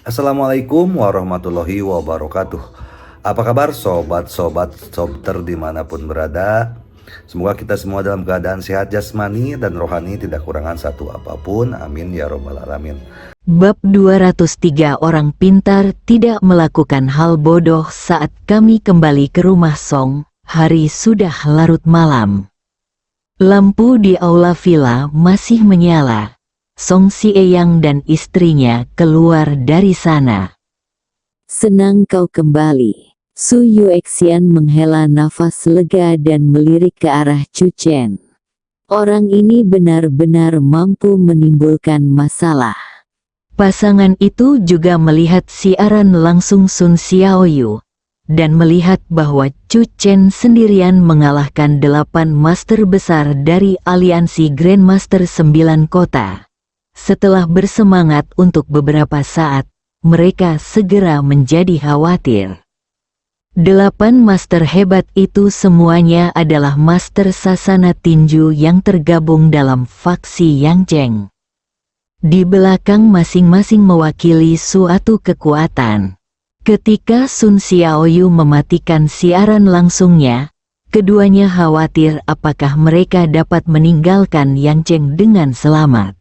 Assalamualaikum warahmatullahi wabarakatuh. Apa kabar sobat-sobat sobter dimanapun berada? Semoga kita semua dalam keadaan sehat jasmani dan rohani, tidak kurangan satu apapun. Amin ya robbal alamin. Bab 203. Orang pintar tidak melakukan hal bodoh. Saat kami kembali ke rumah Song, hari sudah larut malam. Lampu di aula villa masih menyala. Song Sieyang dan istrinya keluar dari sana. Senang kau kembali. Su Yuexian menghela nafas lega dan melirik ke arah Chu Chen. Orang ini benar-benar mampu menimbulkan masalah. Pasangan itu juga melihat siaran langsung Sun Xiaoyu dan melihat bahwa Chu Chen sendirian mengalahkan 8 master besar dari aliansi Grandmaster 9 kota. Setelah bersemangat untuk beberapa saat, mereka segera menjadi khawatir. 8 master hebat itu semuanya adalah master sasana tinju yang tergabung dalam faksi Yang Cheng. Di belakang masing-masing mewakili suatu kekuatan. Ketika Sun Xiaoyu mematikan siaran langsungnya, keduanya khawatir apakah mereka dapat meninggalkan Yang Cheng dengan selamat.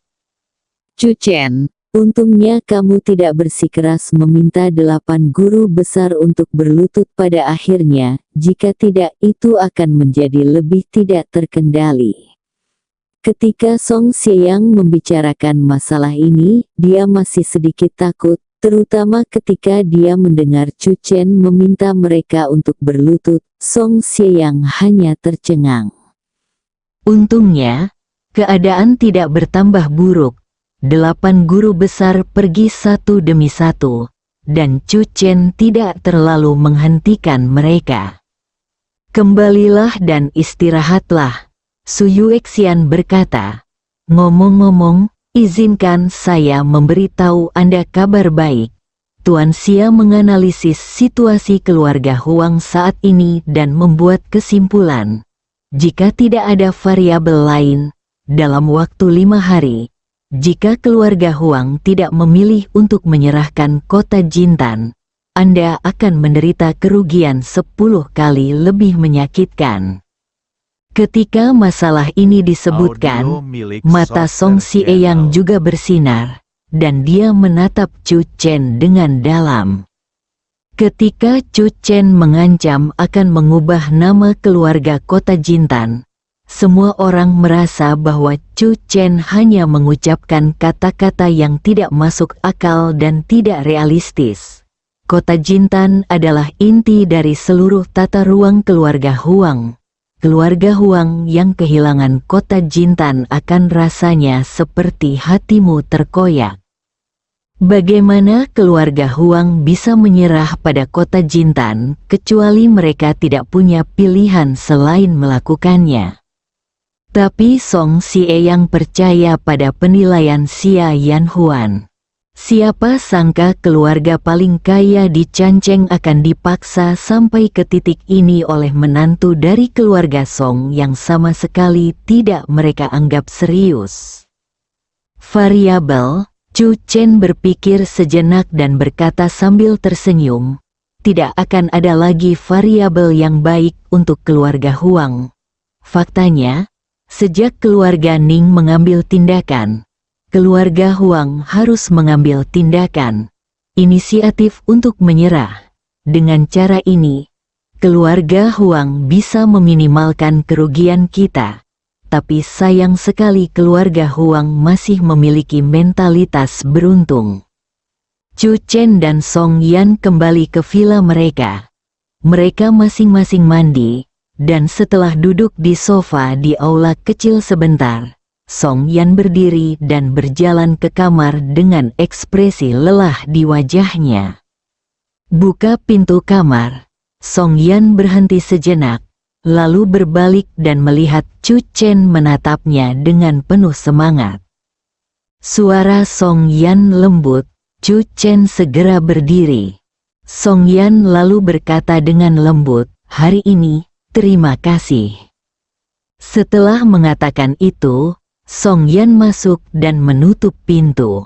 Chu Chen, untungnya kamu tidak bersikeras meminta 8 guru besar untuk berlutut pada akhirnya, jika tidak itu akan menjadi lebih tidak terkendali. Ketika Song Sieyang membicarakan masalah ini, dia masih sedikit takut, terutama ketika dia mendengar Chu Chen meminta mereka untuk berlutut. Song Sieyang hanya tercengang. Untungnya, keadaan tidak bertambah buruk. 8 guru besar pergi satu demi satu, dan Chu Chen tidak terlalu menghentikan mereka. Kembalilah dan istirahatlah, Su Yuexian berkata. Ngomong-ngomong, izinkan saya memberitahu Anda kabar baik. Tuan Xia menganalisis situasi keluarga Huang saat ini dan membuat kesimpulan. Jika tidak ada variabel lain, dalam waktu 5 hari, jika keluarga Huang tidak memilih untuk menyerahkan kota Jintan, Anda akan menderita kerugian 10 kali lebih menyakitkan. Ketika masalah ini disebutkan, mata Song Sieyang juga bersinar, dan dia menatap Chu Chen dengan dalam. Ketika Chu Chen mengancam akan mengubah nama keluarga kota Jintan, semua orang merasa bahwa Chu Chen hanya mengucapkan kata-kata yang tidak masuk akal dan tidak realistis. Kota Jintan adalah inti dari seluruh tata ruang keluarga Huang. Keluarga Huang yang kehilangan kota Jintan akan rasanya seperti hatimu terkoyak. Bagaimana keluarga Huang bisa menyerah pada kota Jintan kecuali mereka tidak punya pilihan selain melakukannya? Tapi Song Sieyang percaya pada penilaian Xia Yanhuan. Siapa sangka keluarga paling kaya di Changcheng akan dipaksa sampai ke titik ini oleh menantu dari keluarga Song yang sama sekali tidak mereka anggap serius. Variabel, Chu Chen berpikir sejenak dan berkata sambil tersenyum, tidak akan ada lagi variabel yang baik untuk keluarga Huang. Faktanya, sejak keluarga Ning mengambil tindakan, keluarga Huang harus mengambil tindakan, inisiatif untuk menyerah. Dengan cara ini, keluarga Huang bisa meminimalkan kerugian kita. Tapi sayang sekali keluarga Huang masih memiliki mentalitas beruntung. Chu Chen dan Song Yan kembali ke villa mereka. Mereka masing-masing mandi. Dan setelah duduk di sofa di aula kecil sebentar, Song Yan berdiri dan berjalan ke kamar dengan ekspresi lelah di wajahnya. Buka pintu kamar, Song Yan berhenti sejenak, lalu berbalik dan melihat Chu Chen menatapnya dengan penuh semangat. Suara Song Yan lembut, Chu Chen segera berdiri. Song Yan lalu berkata dengan lembut, hari ini, terima kasih. Setelah mengatakan itu, Song Yan masuk dan menutup pintu.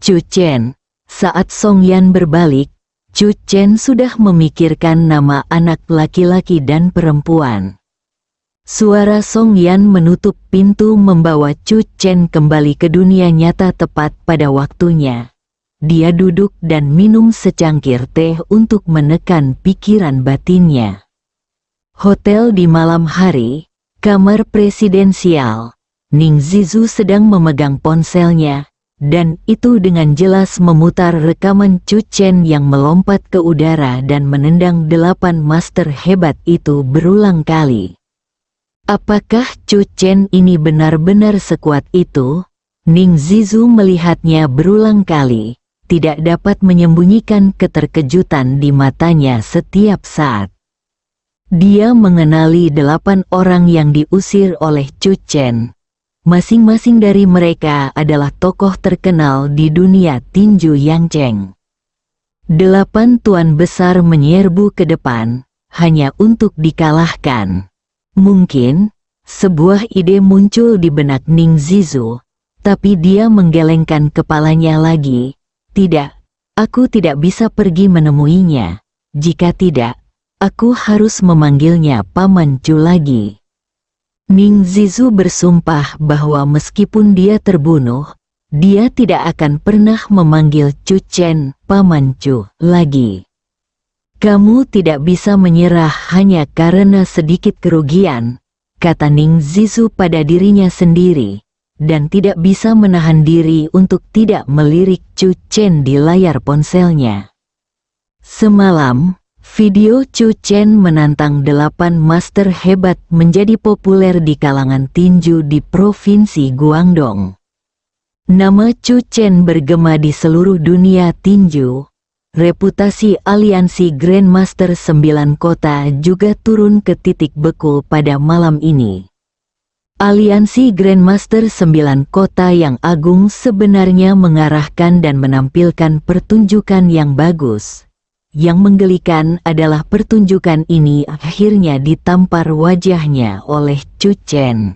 Chu Chen, Saat Song Yan berbalik, Chu Chen sudah memikirkan nama anak laki-laki dan perempuan. Suara Song Yan menutup pintu membawa Chu Chen kembali ke dunia nyata tepat pada waktunya. Dia duduk dan minum secangkir teh untuk menekan pikiran batinnya. Hotel di malam hari, kamar presidensial. Ning Zizu sedang memegang ponselnya, dan itu dengan jelas memutar rekaman Chu Chen yang melompat ke udara dan menendang 8 master hebat itu berulang kali. Apakah Chu Chen ini benar-benar sekuat itu? Ning Zizu melihatnya berulang kali, tidak dapat menyembunyikan keterkejutan di matanya setiap saat. Dia mengenali 8 orang yang diusir oleh Chu Chen. Masing-masing dari mereka adalah tokoh terkenal di dunia tinju Yangcheng. 8 tuan besar menyerbu ke depan, hanya untuk dikalahkan. Mungkin, sebuah ide muncul di benak Ning Zizu, tapi dia menggelengkan kepalanya lagi. Tidak, aku tidak bisa pergi menemuinya. Jika tidak, aku harus memanggilnya Paman Chu lagi. Ning Zizu bersumpah bahwa meskipun dia terbunuh, dia tidak akan pernah memanggil Chu Chen Paman Chu lagi. Kamu tidak bisa menyerah hanya karena sedikit kerugian, kata Ning Zizu pada dirinya sendiri, dan tidak bisa menahan diri untuk tidak melirik Chu Chen di layar ponselnya. Semalam, video Chu Chen menantang 8 master hebat menjadi populer di kalangan tinju di Provinsi Guangdong. Nama Chu Chen bergema di seluruh dunia tinju. Reputasi aliansi Grandmaster 9 kota juga turun ke titik beku pada malam ini. Aliansi Grandmaster 9 kota yang agung sebenarnya mengarahkan dan menampilkan pertunjukan yang bagus. Yang menggelikan adalah pertunjukan ini akhirnya ditampar wajahnya oleh Chu Chen.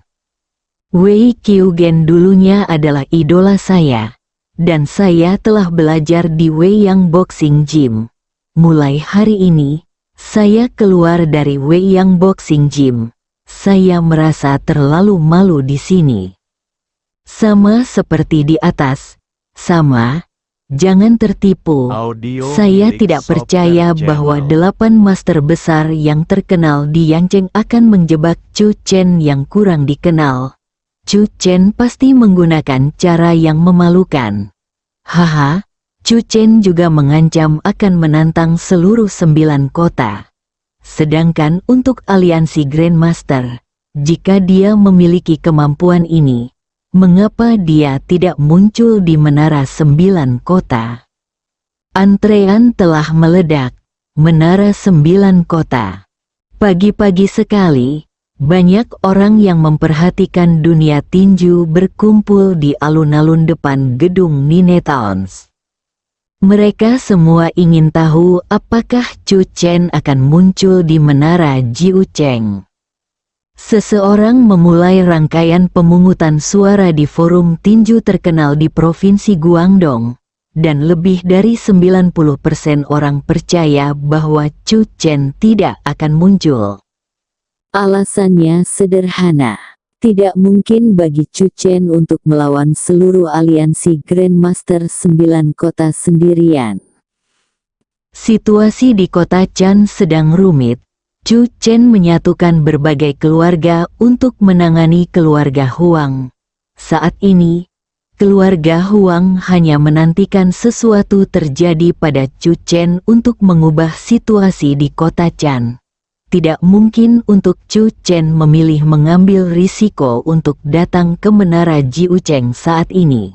Wei Qiugen dulunya adalah idola saya, dan saya telah belajar di Wei Yang Boxing Gym. Mulai hari ini, saya keluar dari Wei Yang Boxing Gym. Saya merasa terlalu malu di sini. Sama seperti di atas, sama. Jangan tertipu, saya tidak percaya bahwa 8 master besar yang terkenal di Yangcheng akan menjebak Chu Chen yang kurang dikenal. Chu Chen pasti menggunakan cara yang memalukan. Haha, Chu Chen juga mengancam akan menantang seluruh 9 kota. Sedangkan untuk aliansi Grandmaster, jika dia memiliki kemampuan ini, mengapa dia tidak muncul di Menara 9 Kota? Antrean telah meledak. Menara 9 Kota. Pagi-pagi sekali, banyak orang yang memperhatikan dunia tinju berkumpul di alun-alun depan gedung Ninetowns. Mereka semua ingin tahu apakah Chu Chen akan muncul di Menara Jiucheng. Seseorang memulai rangkaian pemungutan suara di forum tinju terkenal di Provinsi Guangdong, dan lebih dari 90% orang percaya bahwa Chu Chen tidak akan muncul. Alasannya sederhana. Tidak mungkin bagi Chu Chen untuk melawan seluruh aliansi Grandmaster 9 kota sendirian. Situasi di kota Chan sedang rumit. Chu Chen menyatukan berbagai keluarga untuk menangani keluarga Huang. Saat ini, keluarga Huang hanya menantikan sesuatu terjadi pada Chu Chen untuk mengubah situasi di kota Chan. Tidak mungkin untuk Chu Chen memilih mengambil risiko untuk datang ke Menara Jiucheng saat ini.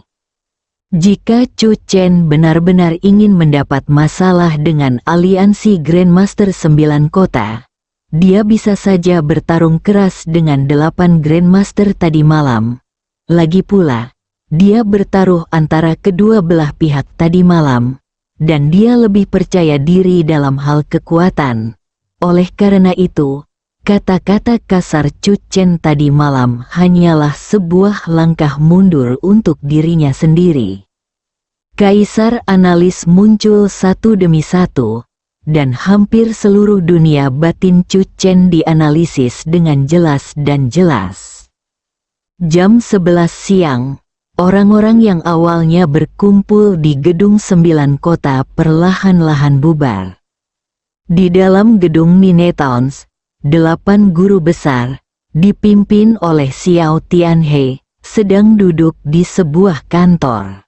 Jika Chu Chen benar-benar ingin mendapat masalah dengan aliansi Grandmaster 9 kota, dia bisa saja bertarung keras dengan 8 Grandmaster tadi malam. Lagi pula, dia bertaruh antara kedua belah pihak tadi malam, dan dia lebih percaya diri dalam hal kekuatan. Oleh karena itu, kata-kata kasar Chu Chen tadi malam hanyalah sebuah langkah mundur untuk dirinya sendiri. Kaisar analis muncul satu demi satu, dan hampir seluruh dunia batin Chu Chen dianalisis dengan jelas dan jelas. Jam 11 siang, orang-orang yang awalnya berkumpul di Gedung 9 Kota perlahan-lahan bubar. Di dalam gedung Ninetowns, 8 guru besar, dipimpin oleh Xiao Tianhe, sedang duduk di sebuah kantor.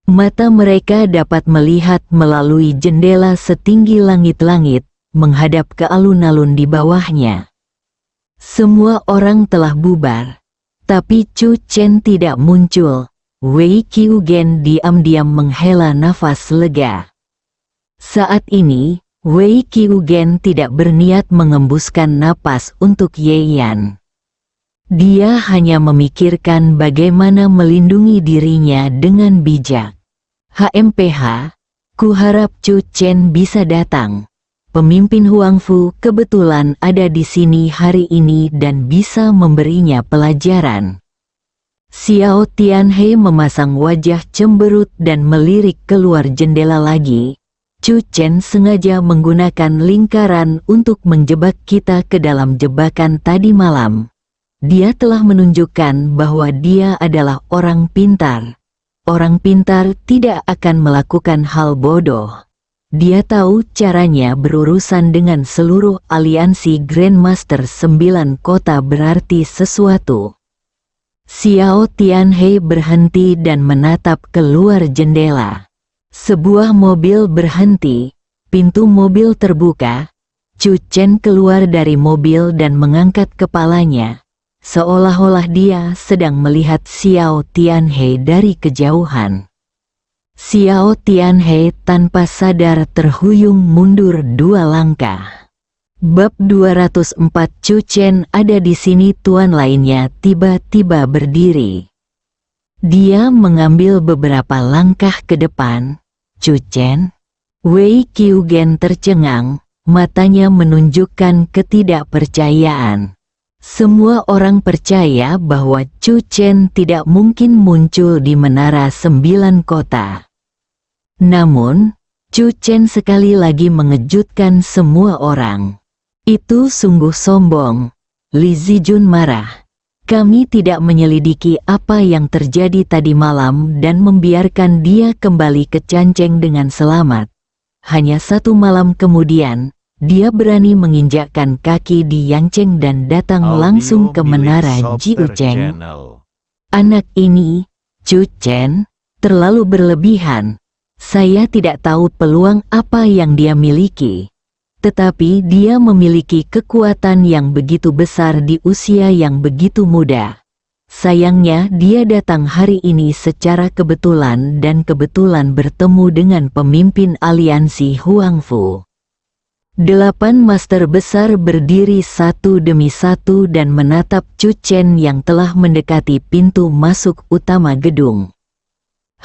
Mata mereka dapat melihat melalui jendela setinggi langit-langit, menghadap ke alun-alun di bawahnya. Semua orang telah bubar, tapi Chu Chen tidak muncul. Wei Qiugen diam-diam menghela nafas lega. Saat ini, Wei Qiugen tidak berniat mengembuskan napas untuk Ye Yan. Dia hanya memikirkan bagaimana melindungi dirinya dengan bijak. HMPH, kuharap Chu Chen bisa datang. Pemimpin Huangfu kebetulan ada di sini hari ini dan bisa memberinya pelajaran. Xiao Tianhe memasang wajah cemberut dan melirik keluar jendela lagi. Chu Chen sengaja menggunakan lingkaran untuk menjebak kita ke dalam jebakan tadi malam. Dia telah menunjukkan bahwa dia adalah orang pintar. Orang pintar tidak akan melakukan hal bodoh. Dia tahu caranya berurusan dengan seluruh aliansi Grandmaster 9 Kota berarti sesuatu. Xiao Tianhe berhenti dan menatap keluar jendela. Sebuah mobil berhenti, pintu mobil terbuka, Chu Chen keluar dari mobil dan mengangkat kepalanya, seolah-olah dia sedang melihat Xiao Tianhe dari kejauhan. Xiao Tianhe tanpa sadar terhuyung mundur 2 langkah. Bab 204 Chu Chen ada di sini. Tuan lainnya tiba-tiba berdiri. Dia mengambil beberapa langkah ke depan. Chu Chen? Wei Qiugen tercengang, matanya menunjukkan ketidakpercayaan. Semua orang percaya bahwa Chu Chen tidak mungkin muncul di Menara 9 Kota. Namun, Chu Chen sekali lagi mengejutkan semua orang. Itu sungguh sombong. Li Zijun marah. Kami tidak menyelidiki apa yang terjadi tadi malam dan membiarkan dia kembali ke Canceng dengan selamat. Hanya 1 malam kemudian, dia berani menginjakkan kaki di Yangcheng dan datang langsung ke Menara Jiucheng. Anak ini, Chu Chen, terlalu berlebihan. Saya tidak tahu peluang apa yang dia miliki. Tetapi dia memiliki kekuatan yang begitu besar di usia yang begitu muda. Sayangnya dia datang hari ini secara kebetulan dan kebetulan bertemu dengan pemimpin aliansi Huangfu. 8 master besar berdiri satu demi satu dan menatap Chu Chen yang telah mendekati pintu masuk utama gedung.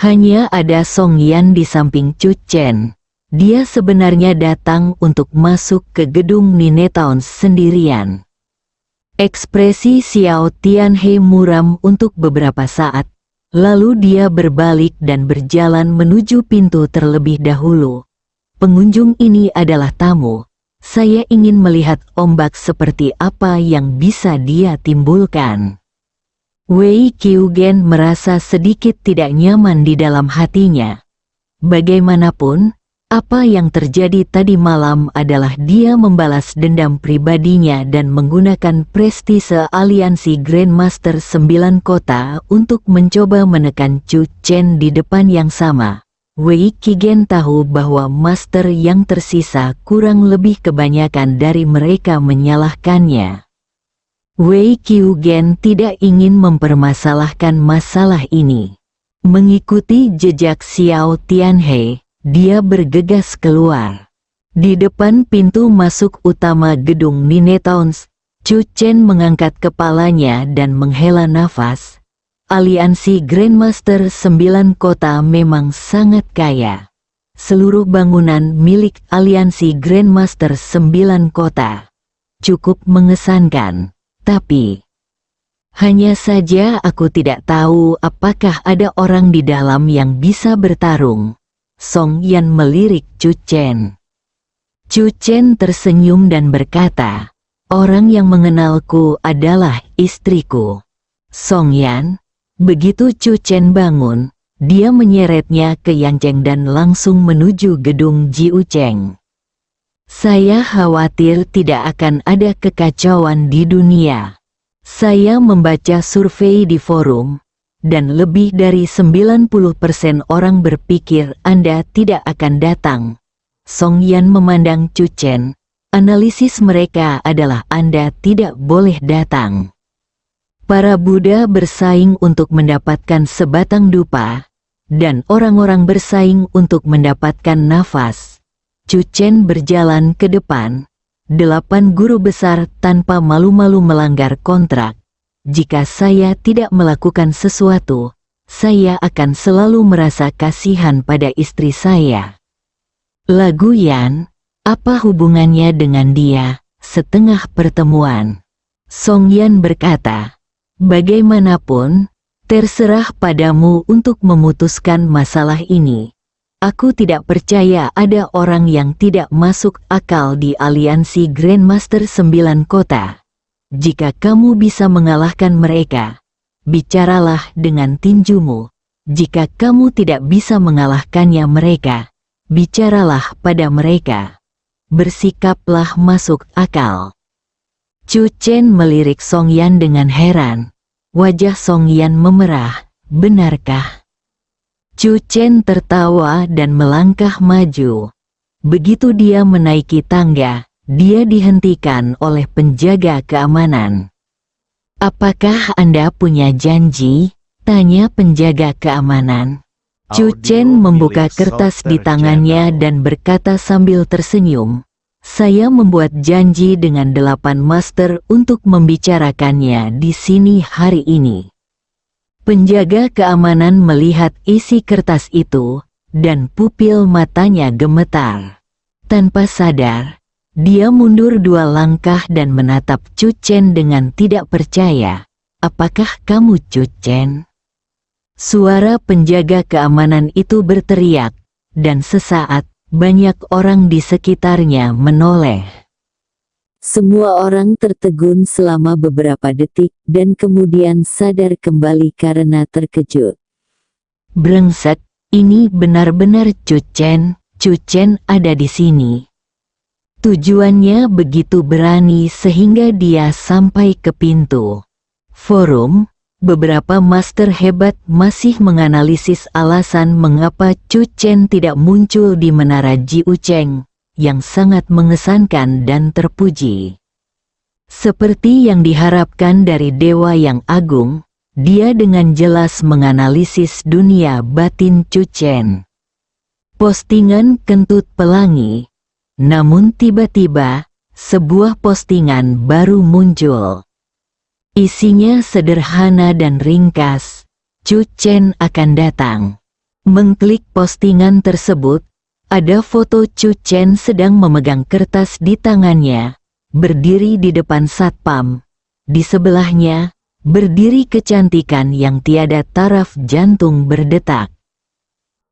Hanya ada Song Yan di samping Chu Chen. Dia sebenarnya datang untuk masuk ke gedung Ninetowns sendirian. Ekspresi Xiao Tianhe muram untuk beberapa saat, lalu dia berbalik dan berjalan menuju pintu terlebih dahulu. Pengunjung ini adalah tamu. Saya ingin melihat ombak seperti apa yang bisa dia timbulkan. Wei Qiugen merasa sedikit tidak nyaman di dalam hatinya. Bagaimanapun, apa yang terjadi tadi malam adalah dia membalas dendam pribadinya dan menggunakan prestise aliansi Grandmaster 9 Kota untuk mencoba menekan Chu Chen di depan yang sama. Wei Qiugen tahu bahwa master yang tersisa kurang lebih kebanyakan dari mereka menyalahkannya. Wei Qiugen tidak ingin mempermasalahkan masalah ini. Mengikuti jejak Xiao Tianhe, dia bergegas keluar. Di depan pintu masuk utama gedung Ninetowns, Chu Chen mengangkat kepalanya dan menghela nafas. Aliansi Grandmaster 9 Kota memang sangat kaya. Seluruh bangunan milik aliansi Grandmaster 9 Kota cukup mengesankan, tapi Hanya saja aku tidak tahu apakah ada orang di dalam yang bisa bertarung. Song Yan melirik Chu Chen. Chu Chen tersenyum dan berkata, orang yang mengenalku adalah istriku. Song Yan. Begitu Chu Chen bangun, dia menyeretnya ke Yang Cheng dan langsung menuju gedung Jiu Cheng. Saya khawatir tidak akan ada kekacauan di dunia. Saya membaca survei di forum, dan lebih dari 90% orang berpikir Anda tidak akan datang. Song Yan memandang Chu Chen, analisis mereka adalah Anda tidak boleh datang. Para Buddha bersaing untuk mendapatkan sebatang dupa, dan orang-orang bersaing untuk mendapatkan nafas. Chu Chen berjalan ke depan. 8 guru besar tanpa malu-malu melanggar kontrak. Jika saya tidak melakukan sesuatu, saya akan selalu merasa kasihan pada istri saya. Lagu Yan, apa hubungannya dengan dia? Setengah pertemuan. Song Yan berkata, bagaimanapun, terserah padamu untuk memutuskan masalah ini. Aku tidak percaya ada orang yang tidak masuk akal di aliansi Grandmaster 9 Kota. Jika kamu bisa mengalahkan mereka, bicaralah dengan tinjumu. Jika kamu tidak bisa mengalahkannya mereka, bicaralah pada mereka. Bersikaplah masuk akal. Chu Chen melirik Song Yan dengan heran. Wajah Song Yan memerah. Benarkah? Chu Chen tertawa dan melangkah maju. Begitu dia menaiki tangga, dia dihentikan oleh penjaga keamanan. Apakah Anda punya janji? Tanya penjaga keamanan. Chu Chen membuka kertas di tangannya dan berkata sambil tersenyum, saya membuat janji dengan 8 master untuk membicarakannya di sini hari ini. Penjaga keamanan melihat isi kertas itu, dan pupil matanya gemetar. Tanpa sadar, dia mundur 2 langkah dan menatap Chu Chen dengan tidak percaya. Apakah kamu Chu Chen? Suara penjaga keamanan itu berteriak, dan sesaat, banyak orang di sekitarnya menoleh. Semua orang tertegun selama beberapa detik dan kemudian sadar kembali karena terkejut. Brengsek, ini benar-benar Chu Chen. Chu Chen ada di sini. Tujuannya begitu berani sehingga dia sampai ke pintu. Forum, beberapa master hebat masih menganalisis alasan mengapa Chu Chen tidak muncul di Menara Jiu Cheng, yang sangat mengesankan dan terpuji. Seperti yang diharapkan dari Dewa yang Agung, dia dengan jelas menganalisis dunia batin Chu Chen. Postingan kentut pelangi. Namun tiba-tiba, sebuah postingan baru muncul. Isinya sederhana dan ringkas. Chu Chen akan datang. Mengklik postingan tersebut, ada foto Chu Chen sedang memegang kertas di tangannya, berdiri di depan satpam. Di sebelahnya, berdiri kecantikan yang tiada taraf jantung berdetak.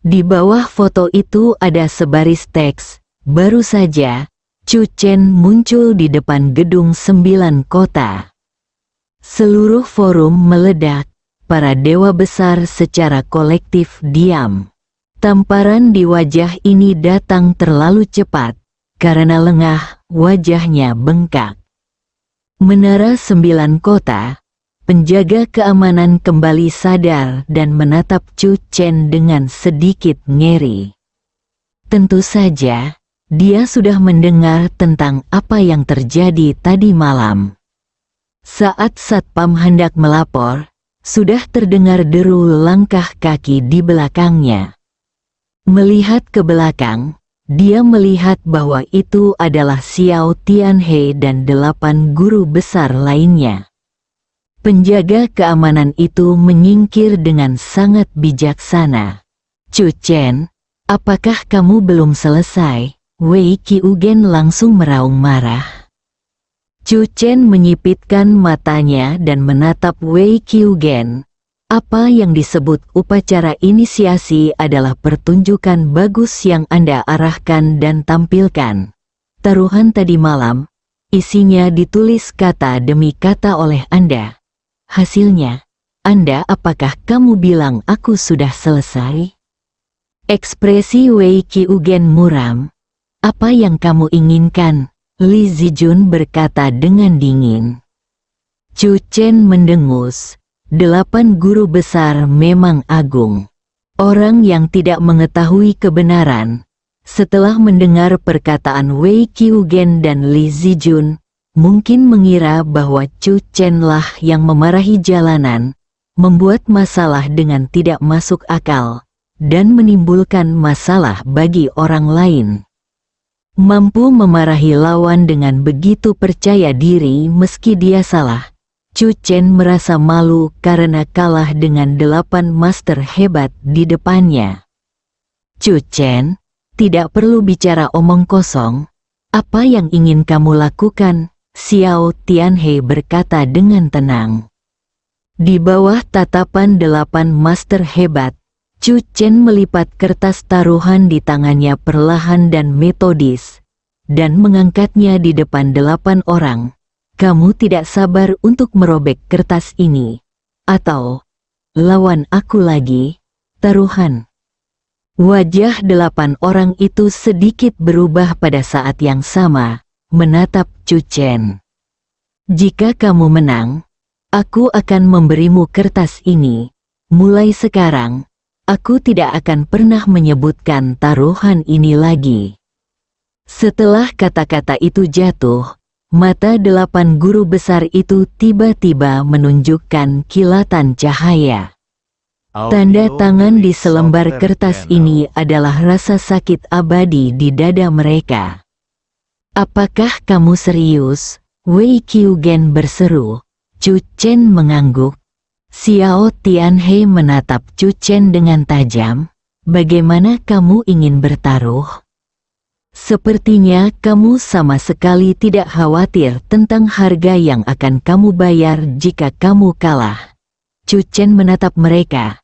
Di bawah foto itu ada sebaris teks, baru saja, Chu Chen muncul di depan gedung 9 kota. Seluruh forum meledak, para dewa besar secara kolektif diam. Tamparan di wajah ini datang terlalu cepat, karena lengah, wajahnya bengkak. Menara 9 kota, penjaga keamanan kembali sadar dan menatap Chu Chen dengan sedikit ngeri. Tentu saja, dia sudah mendengar tentang apa yang terjadi tadi malam. Saat satpam hendak melapor, sudah terdengar deru langkah kaki di belakangnya. Melihat ke belakang, dia melihat bahwa itu adalah Xiao Tianhe dan 8 guru besar lainnya. Penjaga keamanan itu menyingkir dengan sangat bijaksana. Chu Chen, apakah kamu belum selesai? Wei Qiugen langsung meraung marah. Chu Chen menyipitkan matanya dan menatap Wei Qiugen. Apa yang disebut upacara inisiasi adalah pertunjukan bagus yang Anda arahkan dan tampilkan. Taruhan tadi malam, isinya ditulis kata demi kata oleh Anda. Hasilnya, apakah kamu bilang aku sudah selesai? Ekspresi Wei Qiugen muram. Apa yang kamu inginkan? Li Zijun berkata dengan dingin. Chu Chen mendengus. 8 guru besar memang agung. Orang yang tidak mengetahui kebenaran, setelah mendengar perkataan Wei Qiugen dan Li Zijun, mungkin mengira bahwa Chu Chen lah yang memarahi jalanan, membuat masalah dengan tidak masuk akal, dan menimbulkan masalah bagi orang lain. Mampu memarahi lawan dengan begitu percaya diri meski dia salah, Chu Chen merasa malu karena kalah dengan 8 master hebat di depannya. Chu Chen, tidak perlu bicara omong kosong. Apa yang ingin kamu lakukan? Xiao Tianhe berkata dengan tenang. Di bawah tatapan 8 master hebat, Chu Chen melipat kertas taruhan di tangannya perlahan dan metodis, dan mengangkatnya di depan 8 orang. Kamu tidak sabar untuk merobek kertas ini. Atau, lawan aku lagi, taruhan. Wajah 8 orang itu sedikit berubah pada saat yang sama, menatap Chu Chen. Jika kamu menang, aku akan memberimu kertas ini. Mulai sekarang, aku tidak akan pernah menyebutkan taruhan ini lagi. Setelah kata-kata itu jatuh, mata 8 guru besar itu tiba-tiba menunjukkan kilatan cahaya. Tanda tangan di selembar kertas ini adalah rasa sakit abadi di dada mereka. Apakah kamu serius? Wei Qiugen berseru. Chu Chen mengangguk. Xiao Tianhe menatap Chu Chen dengan tajam. Bagaimana kamu ingin bertaruh? Sepertinya kamu sama sekali tidak khawatir tentang harga yang akan kamu bayar jika kamu kalah. Chu Chen menatap mereka.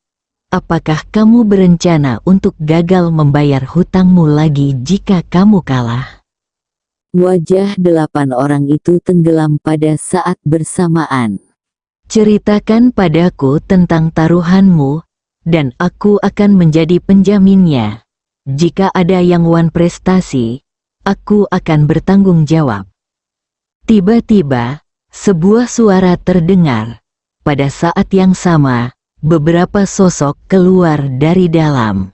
Apakah kamu berencana untuk gagal membayar hutangmu lagi jika kamu kalah? Wajah 8 orang itu tenggelam pada saat bersamaan. Ceritakan padaku tentang taruhanmu, dan aku akan menjadi penjaminnya. Jika ada yang wan prestasi, aku akan bertanggung jawab. Tiba-tiba, sebuah suara terdengar. Pada saat yang sama, beberapa sosok keluar dari dalam.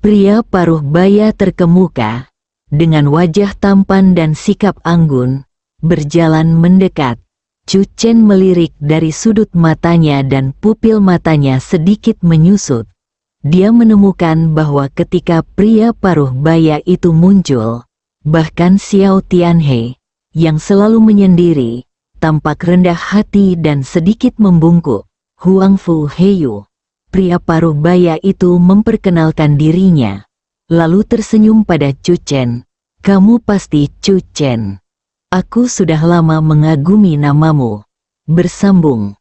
Pria paruh baya terkemuka, dengan wajah tampan dan sikap anggun, berjalan mendekat. Chu Chen melirik dari sudut matanya dan pupil matanya sedikit menyusut. Dia menemukan bahwa ketika pria paruh baya itu muncul, bahkan Xiao Tianhe, yang selalu menyendiri, tampak rendah hati dan sedikit membungkuk. Huang Fu Heiyu, pria paruh baya itu memperkenalkan dirinya, lalu tersenyum pada Chu Chen. Kamu pasti Chu Chen. Aku sudah lama mengagumi namamu. Bersambung.